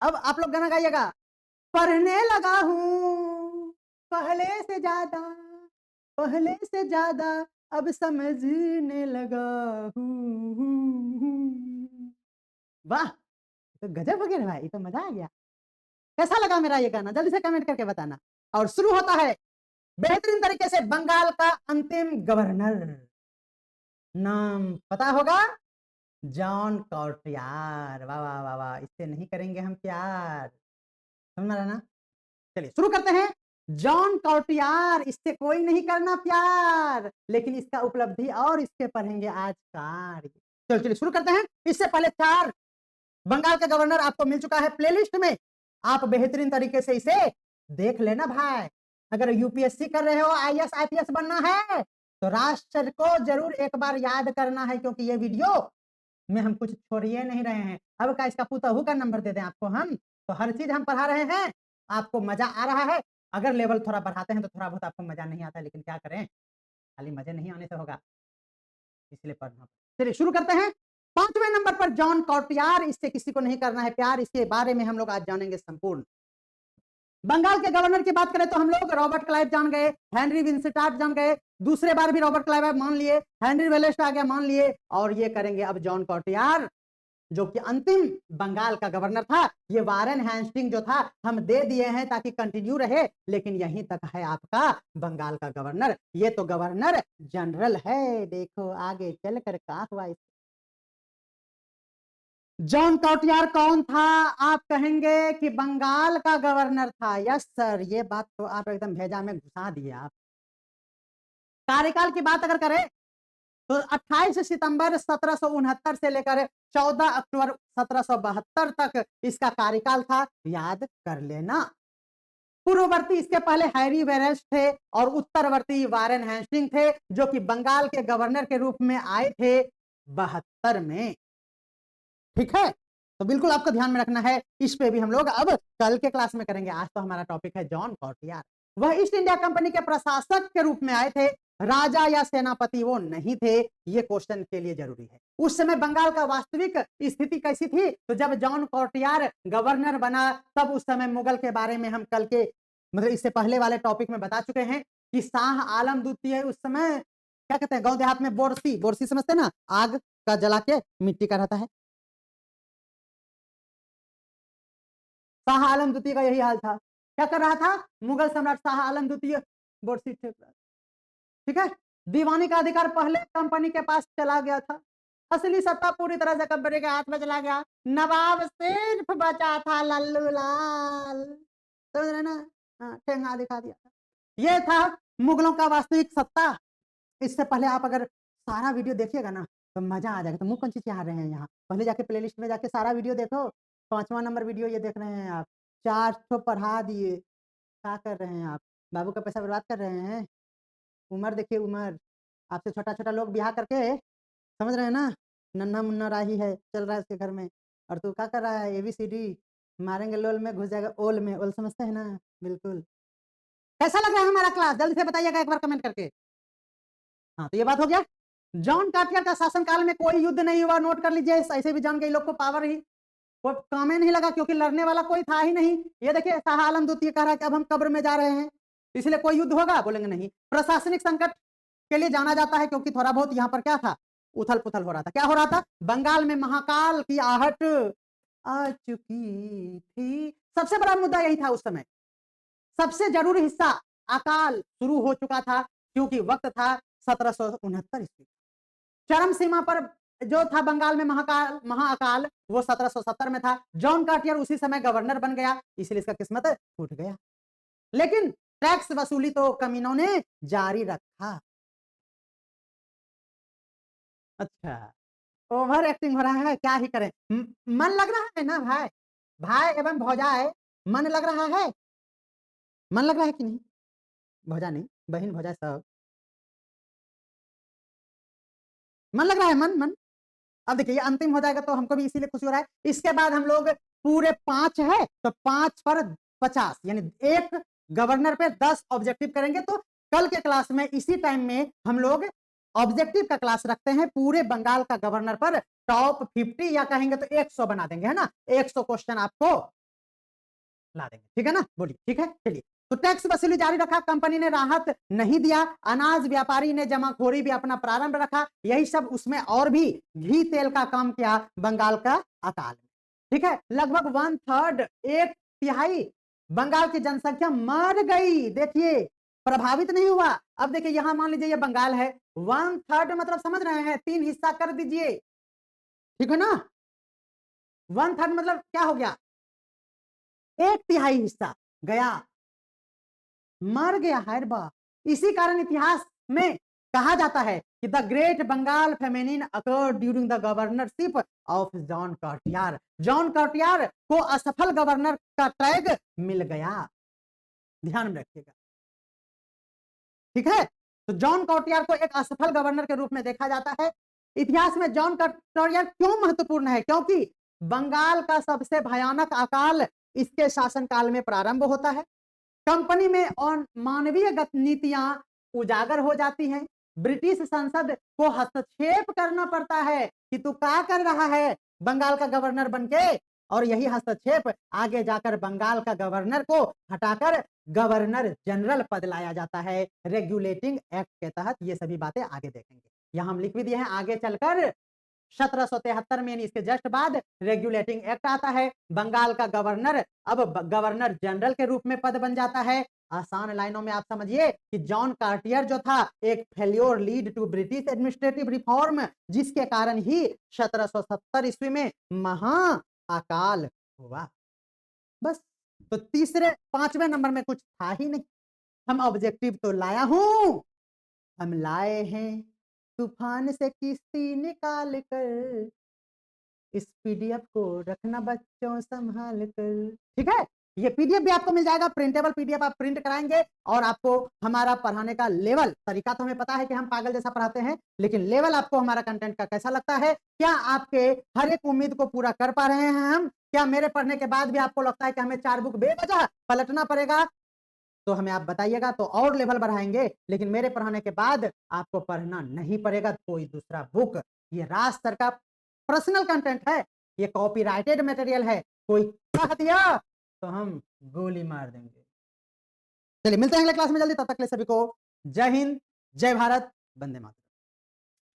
अब आप लोग गाना गाइएगा। पढ़ने लगा हूँ पहले से ज्यादा अब समझने लगा हूँ। वाह, तो गजब हो गया भाई, तो मजा आ गया। कैसा लगा मेरा ये गाना, जल्दी से कमेंट करके बताना। और शुरू होता है बेहतरीन तरीके से, बंगाल का अंतिम गवर्नर, नाम पता होगा, जॉन कॉर्टियार। वाह वाह वाह वाह, इससे नहीं करेंगे हम प्यार, समझ में आ रहा ना। चलिए शुरू करते हैं। जॉन कॉर्टियार, इससे कोई नहीं करना प्यार, लेकिन इसका उपलब्धि और इसके पढ़ेंगे आज कार्य। चलो चलिए शुरू करते हैं। इससे पहले चार बंगाल का गवर्नर आपको मिल चुका है प्लेलिस्ट में, आप बेहतरीन तरीके से इसे देख लेना भाई। अगर यूपीएससी कर रहे हो, आईएएस आईपीएस बनना है, तो राष्ट्र को जरूर एक बार याद करना है, क्योंकि ये वीडियो में हम कुछ छोड़िए नहीं रहे हैं। अब का इसका पुतहू का नंबर दे दें आपको हम, तो हर चीज हम पढ़ा रहे हैं, आपको मजा आ रहा है। अगर लेवल थोड़ा बढ़ाते हैं तो थोड़ा बहुत आपको मजा नहीं आता, लेकिन क्या करें, खाली मजे नहीं आने से होगा, इसलिए पढ़ना। चलिए शुरू करते हैं। पांचवें नंबर पर जॉन कॉर्टियार, इससे किसी को नहीं करना है प्यार, इसके बारे में हम लोग आज जानेंगे संपूर्ण। बंगाल के गवर्नर की बात करें तो हम लोग रॉबर्ट क्लाइव जान गए, हेनरी विंस्टार्ट जान गए, दूसरे बार भी रॉबर्ट क्लाइव मान लिए, हेनरी वेलेस्ट आ गया मान लिए, और ये करेंगे अब जॉन कॉर्टियार, जो कि अंतिम बंगाल का गवर्नर था। ये वारेन हेस्टिंग जो था हम दे दिए हैं ताकि कंटिन्यू रहे, लेकिन यहीं तक है आपका बंगाल का गवर्नर। ये तो गवर्नर जनरल है, देखो आगे चलकर क्या हुआ। जॉन कॉर्टियार कौन था? आप कहेंगे कि बंगाल का गवर्नर था। यस सर, ये बात तो आप एकदम भेजा में घुसा दिए आप। कार्यकाल की बात अगर करें तो 28 सितंबर 1769 से लेकर 14 अक्टूबर 1772 तक इसका कार्यकाल था, याद कर लेना। पूर्ववर्ती इसके पहले हैरी वेरेस्ट थे और उत्तरवर्ती वारेन हेस्टिंग थे, जो कि बंगाल के गवर्नर के रूप में आए थे 72 में। ठीक है, तो बिल्कुल आपको ध्यान में रखना है, इस पे भी हम लोग अब कल के क्लास में करेंगे। आज तो हमारा टॉपिक है जॉन कॉर्टियार। वह ईस्ट इंडिया कंपनी के प्रशासक के रूप में आए थे, राजा या सेनापति वो नहीं थे। ये क्वेश्चन के लिए जरूरी है। उस समय बंगाल का वास्तविक स्थिति कैसी थी? तो जब जॉन कॉर्टियार गवर्नर बना, तब उस समय मुगल के बारे में हम कल के मतलब इससे पहले वाले टॉपिक में बता चुके हैं कि शाह आलम द्वितीय उस समय क्या कहते हैं, गांव देहात में बोरसी, बोरसी समझते हैं ना, आग का जला के मिट्टी का रहता है। शाह आलम द्वितीय का यही हाल था। क्या कर रहा था? मुगल सम्राट शाह आलम द्वितीय बोरसी ठेक रहा था। ठीक है, दीवानी का अधिकार पहले कंपनी के पास चला गया था, असली सत्ता पूरी तरह से कंपनी के हाथ में चला गया, नवाब सिर्फ बचा था लल्लू लाल। समझ रहे ना? हाँ, ठेंगा दिखा दिया था। ये था मुगलों का वास्तविक सत्ता। इससे पहले आप अगर सारा वीडियो देखिएगा ना तो मजा आ जाएगा। तो मुंह कौन सी चाह रहे हैं यहाँ, पहले जाके प्लेलिस्ट में जाके सारा वीडियो देखो। 5वां नंबर वीडियो ये देख रहे हैं आप, 4 तो पढ़ा दिए, क्या कर रहे हैं आप? बाबू का पैसा बर्बाद कर रहे हैं। उम्र देखिए, उम्र आपसे छोटा छोटा लोग ब्याह करके, समझ रहे हैं ना, नन्हा मुन्ना राही है चल रहा है उसके घर में, और तू क्या कर रहा है? ABCD मारेंगे लोल में घुस जाएगा ओल में, ओल समझते हैं ना? बिल्कुल। कैसा लग रहा है हमारा क्लास, जल्दी से बताइएगा एक बार कमेंट करके। हाँ, तो ये बात हो गया। जॉन कार्टियर का शासनकाल में कोई युद्ध नहीं हुआ, नोट कर लीजिए। ऐसे भी जान गए लोग को पावर ही कोई काम ही नहीं लगा, क्योंकि लड़ने वाला कोई था ही नहीं। ये देखिए, शाह आलम द्वितीय कह रहा है कि अब हम कब्र में जा रहे हैं, इसलिए कोई युद्ध होगा? बोलेंगे नहीं। प्रशासनिक संकट के लिए जाना जाता है, क्योंकि थोड़ा बहुत यहाँ पर क्या था, उथल पुथल हो रहा था। क्या हो रहा था? बंगाल में महाकाल की आहट आ चुकी थी। सबसे बड़ा मुद्दा यही था उस समय। सबसे जरूरी हिस्सा, अकाल शुरू हो चुका था, क्योंकि वक्त था 1769 ईस्वी। चरम सीमा पर जो था बंगाल में महाअकाल, वो 1770 में था। जॉन कार्टियर उसी समय गवर्नर बन गया, इसलिए इसका किस्मत टूट गया। लेकिन टैक्स वसूली तो कमीनों ने जारी रखा। अच्छा, ओवर एक्टिंग हो रहा है, क्या ही करें। मन लग रहा है ना भाई, भाई एवं भौजाए, मन लग रहा है? मन लग रहा है कि नहीं? भौजा नहीं, बहन भौजा सब मन लग रहा है, मन मन। अब देखिए, ये अंतिम हो जाएगा तो हमको भी इसीलिए खुशी हो रहा है। इसके बाद हम लोग पूरे 5 है तो 5 पर 50, यानी एक गवर्नर पे 10 ऑब्जेक्टिव करेंगे। तो कल के क्लास में इसी टाइम में हम लोग ऑब्जेक्टिव का क्लास रखते हैं, पूरे बंगाल का गवर्नर पर टॉप 50 या कहेंगे तो 100 बना देंगे, है ना। 100 क्वेश्चन आपको ला देंगे, ठीक है ना, बोलिए, ठीक है, चलिए। तो टैक्स वसूली जारी रखा, कंपनी ने राहत नहीं दिया, अनाज व्यापारी ने जमाखोरी भी अपना प्रारंभ रखा, यही सब उसमें और भी घी तेल का काम किया बंगाल का अकाल में, ठीक है। लगभग 1/3 एक तिहाई बंगाल की जनसंख्या मर गई, देखिए प्रभावित नहीं हुआ। अब देखिए यहां मान लीजिए ये बंगाल है, 1/3 मतलब समझ रहे हैं, 3 हिस्सा कर दीजिए, ठीक है ना। 1/3 मतलब क्या हो गया, एक तिहाई हिस्सा गया, मर गया है बा। इसी कारण इतिहास में कहा जाता है कि the great Bengal famine occurred during the governorship of John Cartier. John Cartier को असफल गवर्नर का टैग मिल गया, ध्यान में रखिएगा, ठीक है। तो जॉन कार्टियर को एक असफल गवर्नर के रूप में देखा जाता है। इतिहास में जॉन कार्टियर क्यों महत्वपूर्ण है, क्योंकि बंगाल का सबसे भयानक अकाल इसके शासनकाल में प्रारंभ होता है। कंपनी में और मानवीय नीतियां उजागर हो जाती हैं। ब्रिटिश संसद को हस्तक्षेप करना पड़ता है कि तू क्या कर रहा है बंगाल का गवर्नर बनके, और यही हस्तक्षेप आगे जाकर बंगाल का गवर्नर को हटाकर गवर्नर जनरल पद लाया जाता है रेगुलेटिंग एक्ट के तहत। ये सभी बातें आगे देखेंगे, यहां हम लिख भी दिए हैं, आगे चलकर 1773 में इसके जस्ट बाद रेगुलेटिंग एक्ट आता है, बंगाल का गवर्नर अब गवर्नर जनरल के रूप में पद बन जाता है। आसान लाइनों में आप समझिए कि जॉन कार्टियर जो था एक failure lead to British administrative reform, जिसके कारण ही 1770 ईस्वी में महा अकाल हुआ। बस, तो तीसरे 5वें नंबर में कुछ था ही नहीं, हम ऑब्जेक्टिव तो लाया हूं, हम लाए हैं तूफान से किस्ती निकाल कर, इस पीडीएफ को रखना बच्चों संभाल कर, ठीक है। ये पीडीएफ भी आपको मिल जाएगा, प्रिंटेबल पीडीएफ आप प्रिंट कराएंगे, और आपको हमारा पढ़ाने का लेवल, तरीका तो हमें पता है कि हम पागल जैसा पढ़ाते हैं, लेकिन लेवल आपको हमारा कंटेंट का कैसा लगता है, क्या आपके हर एक उम्मीद को पूरा कर पा रहे हैं हम, क्या मेरे पढ़ने के बाद भी आपको लगता है कि हमें 4 बुक बेवजह पलटना पड़ेगा, तो हमें आप बताइएगा, तो और लेवल बढ़ाएंगे। लेकिन मेरे पढ़ाने के बाद आपको पढ़ना नहीं पड़ेगा कोई दूसरा बुक, ये राज सर का पर्सनल कंटेंट है, ये कॉपीराइटेड मटेरियल है, कोई कह दिया तो हम गोली मार देंगे। चलिए मिलते हैं अगले क्लास में जल्दी, तब तक के लिए सभी को जय हिंद, जय भारत, वंदे मातरम।